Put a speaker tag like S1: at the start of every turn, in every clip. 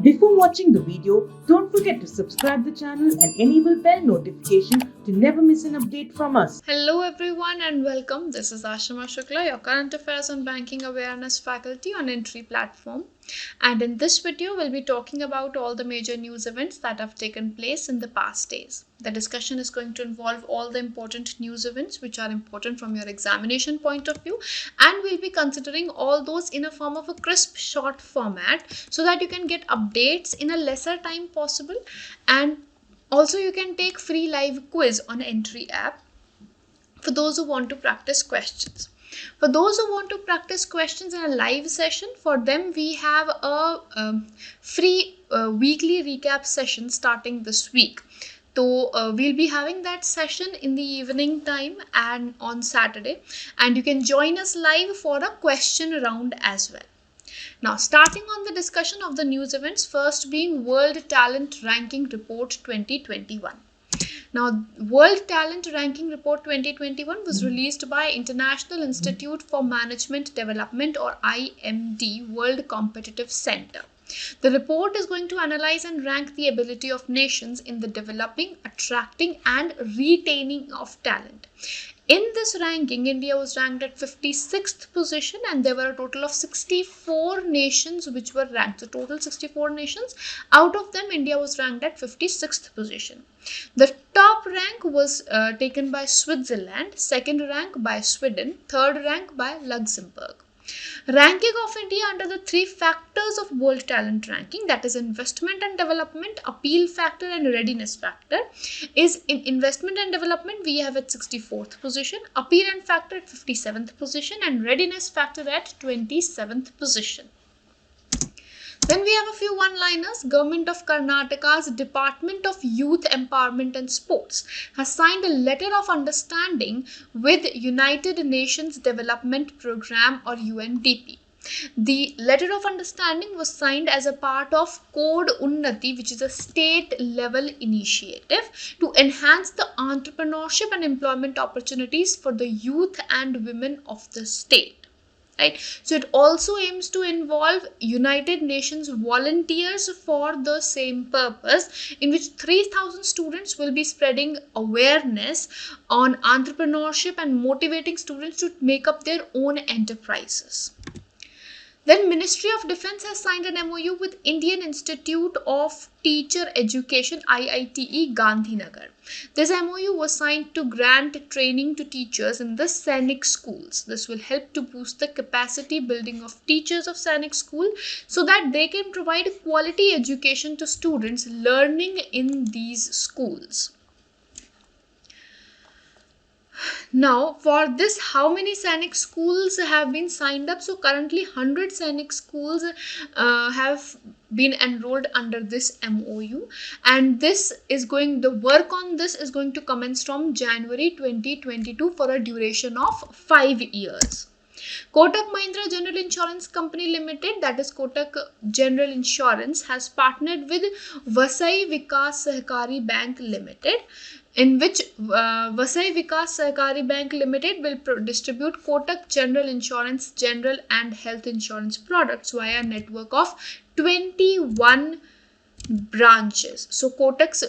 S1: Before watching the video, don't forget to subscribe the channel and enable bell notification to never miss an update from us.
S2: Hello everyone and welcome. This is Ashima Shukla, your current affairs and banking awareness faculty on Entri platform. And in this video, we'll be talking about all the major news events that have taken place in the past days. The discussion is going to involve all the important news events which are important from your examination point of view, and we'll be considering all those in a form of a crisp short format so that you can get updates in a lesser time possible, and also you can take free live quiz on Entri app for those who want to practice questions. For those who want to practice questions in a live session, for them we have a free weekly recap session starting this week. So we'll be having that session in the evening time and on Saturday, and you can join us live for a question round as well. Now, starting on the discussion of the news events, first being World Talent Ranking Report 2021. Now, World Talent Ranking Report 2021 was released by International Institute for Management Development, or IMD, World Competitive Center. The report is going to analyze and rank the ability of nations in the developing, attracting and retaining of talent. In this ranking, India was ranked at 56th position, and there were a total of 64 nations which were ranked. So total 64 nations. Out of them, India was ranked at 56th position. The top rank was taken by Switzerland, second rank by Sweden, third rank by Luxembourg. Ranking of India under the three factors of World Talent Ranking, that is investment and development, appeal factor and readiness factor, is in investment and development we have at 64th position, appeal and factor at 57th position, and readiness factor at 27th position. Then we have a few one-liners. Government of Karnataka's Department of Youth Empowerment and Sports has signed a letter of understanding with United Nations Development Programme, or UNDP. The letter of understanding was signed as a part of Code Unnati, which is a state-level initiative to enhance the entrepreneurship and employment opportunities for the youth and women of the state. Right. So it also aims to involve United Nations volunteers for the same purpose, in which 3,000 students will be spreading awareness on entrepreneurship and motivating students to make up their own enterprises. Then Ministry of Defence has signed an MOU with Indian Institute of Teacher Education, IITE, Gandhinagar. This MOU was signed to grant training to teachers in the Sainik schools. This will help to boost the capacity building of teachers of Sainik school so that they can provide quality education to students learning in these schools. Now, for this, how many Sainik schools have been signed up? So currently 100 Sainik schools have been enrolled under this MOU, and the work on this is going to commence from January 2022 for a duration of 5 years. Kotak Mahindra General Insurance Company Limited, that is Kotak General Insurance, has partnered with Vasai Vikas Sahakari Bank Limited, in which Vasai Vikas Sahakari Bank Limited will distribute Kotak General Insurance general and health insurance products via a network of 21 branches. So Kotak's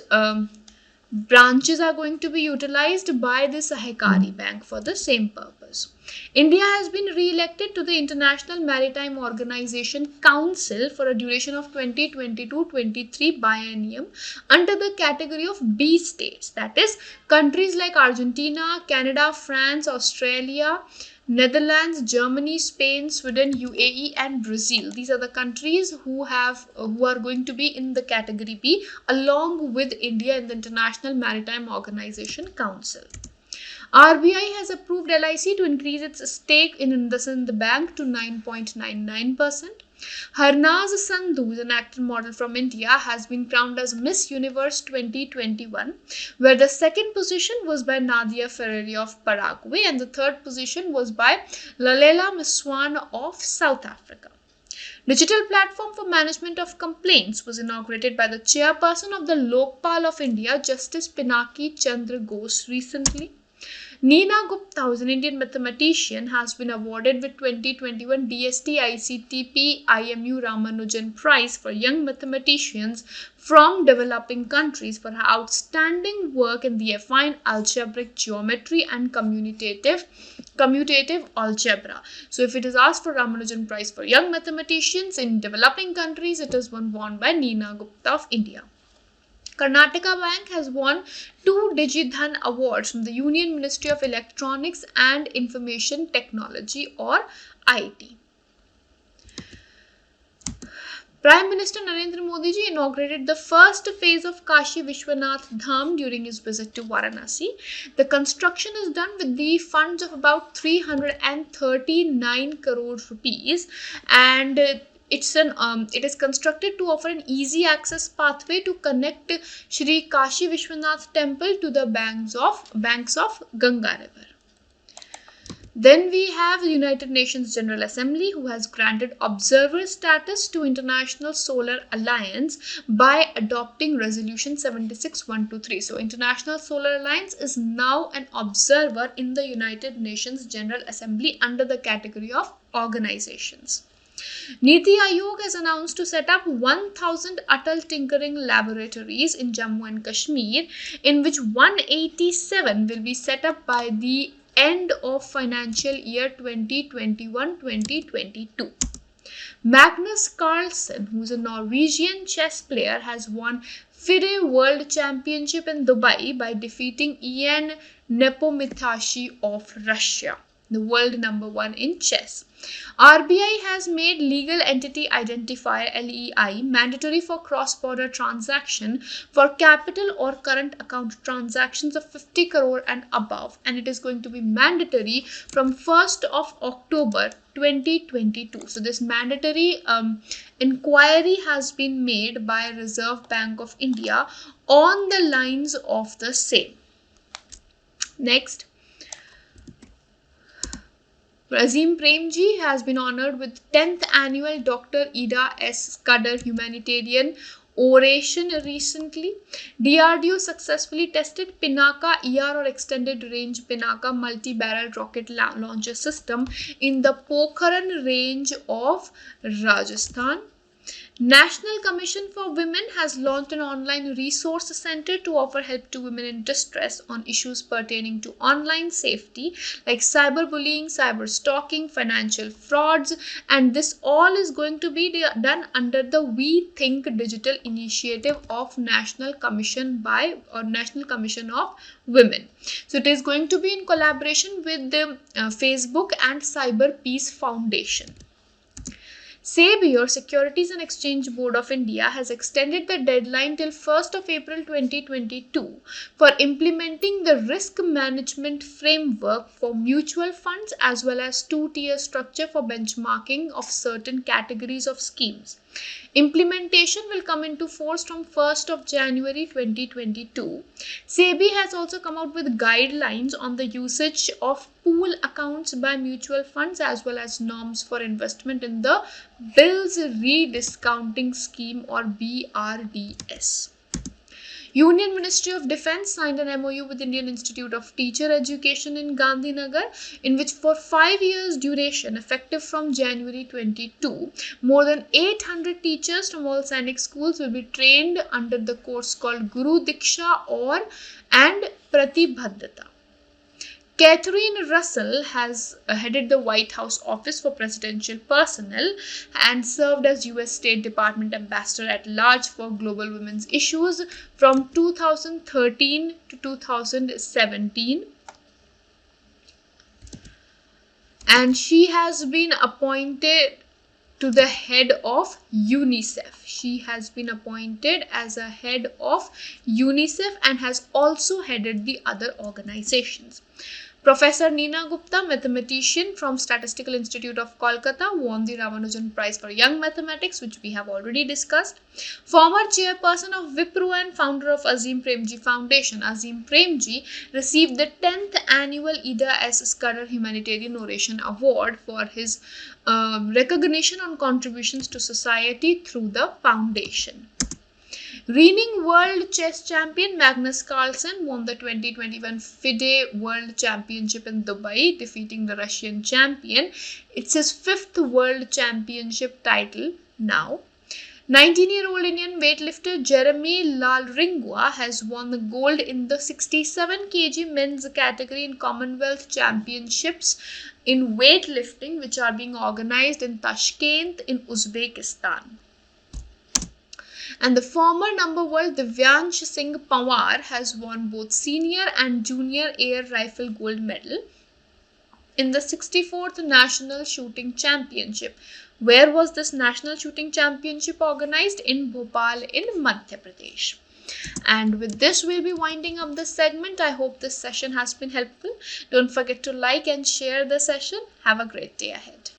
S2: branches are going to be utilized by the Sahakari Bank for the same purpose. India has been re-elected to the International Maritime Organization Council for a duration of 2022-23 biennium under the category of B states, that is countries like Argentina, Canada, France, Australia, Netherlands, Germany, Spain, Sweden, UAE and Brazil. These are the countries who are going to be in the category B along with India in the International Maritime Organization Council. RBI has approved LIC to increase its stake in IndusInd Bank to 9.99%. Harnaz Sandhu is an actor model from India, has been crowned as Miss Universe 2021, where the second position was by Nadia Ferreira of Paraguay and the third position was by Lalela Miswan of South Africa. Digital platform for management of complaints was inaugurated by the chairperson of the Lokpal of India, Justice Pinaki Chandra Ghosh, recently. Neena Gupta, who is an Indian mathematician, has been awarded with 2021 DST ICTP IMU Ramanujan Prize for Young Mathematicians from developing countries for her outstanding work in the affine algebraic geometry and commutative algebra. So if it is asked for Ramanujan Prize for Young Mathematicians in developing countries, it is one won by Neena Gupta of India. Karnataka Bank has won 2 DigiDhan awards from the Union Ministry of Electronics and Information Technology or IT. Prime Minister Narendra Modi ji inaugurated the first phase of Kashi Vishwanath Dham during his visit to Varanasi. The construction is done with the funds of about 339 crore rupees, and it is constructed to offer an easy access pathway to connect Shri Kashi Vishwanath Temple to the banks of Ganga River. Then we have the United Nations General Assembly, who has granted observer status to International Solar Alliance by adopting Resolution 76123. So International Solar Alliance is now an observer in the United Nations General Assembly under the category of organizations. Niti Aayog has announced to set up 1,000 Atal Tinkering Laboratories in Jammu and Kashmir, in which 187 will be set up by the end of financial year 2021-2022. Magnus Carlsen, who is a Norwegian chess player, has won FIDE World Championship in Dubai by defeating Ian Nepomniachtchi of Russia, the world number 1 in chess. RBI has made legal entity identifier LEI mandatory for cross-border transaction for capital or current account transactions of 50 crore and above, and it is going to be mandatory from 1st of October 2022. So this mandatory inquiry has been made by Reserve Bank of India on the lines of the same. Next, Azim Premji has been honored with 10th annual Dr. Ida S. Scudder Humanitarian Oration recently. DRDO successfully tested Pinaka ER or Extended Range Pinaka Multi-Barrel Rocket Launcher System in the Pokhran range of Rajasthan. National Commission for Women has launched an online resource center to offer help to women in distress on issues pertaining to online safety like cyberbullying, cyber stalking, financial frauds, and this all is going to be done under the We Think Digital initiative of National Commission of Women. So it is going to be in collaboration with the Facebook and Cyber Peace Foundation. SEBI, or Securities and Exchange Board of India, has extended the deadline till 1st of April 2022 for implementing the risk management framework for mutual funds as well as two-tier structure for benchmarking of certain categories of schemes. Implementation will come into force from 1st of January 2022. SEBI has also come out with guidelines on the usage of pool accounts by mutual funds as well as norms for investment in the Bills Rediscounting Scheme or BRDS. Union Ministry of Defence signed an MOU with Indian Institute of Teacher Education in Gandhinagar, in which for 5 years duration, effective from January 22, more than 800 teachers from all Sainik schools will be trained under the course called Guru Diksha and Pratibhaddata. Catherine Russell has headed the White House Office for Presidential Personnel and served as U.S. State Department Ambassador at Large for Global Women's Issues from 2013 to 2017. And she has been appointed to the head of UNICEF. She has been appointed as a head of UNICEF and has also headed the other organizations. Professor Neena Gupta, mathematician from Statistical Institute of Kolkata, won the Ramanujan Prize for Young Mathematics, which we have already discussed. Former chairperson of Wipro and founder of Azim Premji Foundation, Azim Premji, received the 10th annual Ida S. Scudder Humanitarian Oration Award for his recognition on contributions to society through the foundation. Reigning World Chess Champion Magnus Carlsen won the 2021 FIDE World Championship in Dubai, defeating the Russian champion. It's his 5th World Championship title now. 19-year-old Indian weightlifter Jeremy Lalringua has won the gold in the 67 kg men's category in Commonwealth Championships in weightlifting, which are being organized in Tashkent in Uzbekistan. And the former number world Divyansh Singh Pawar has won both senior and junior air rifle gold medal in the 64th National Shooting Championship. Where was this National Shooting Championship organized? In Bhopal in Madhya Pradesh. And with this, we'll be winding up this segment. I hope this session has been helpful. Don't forget to like and share the session. Have a great day ahead.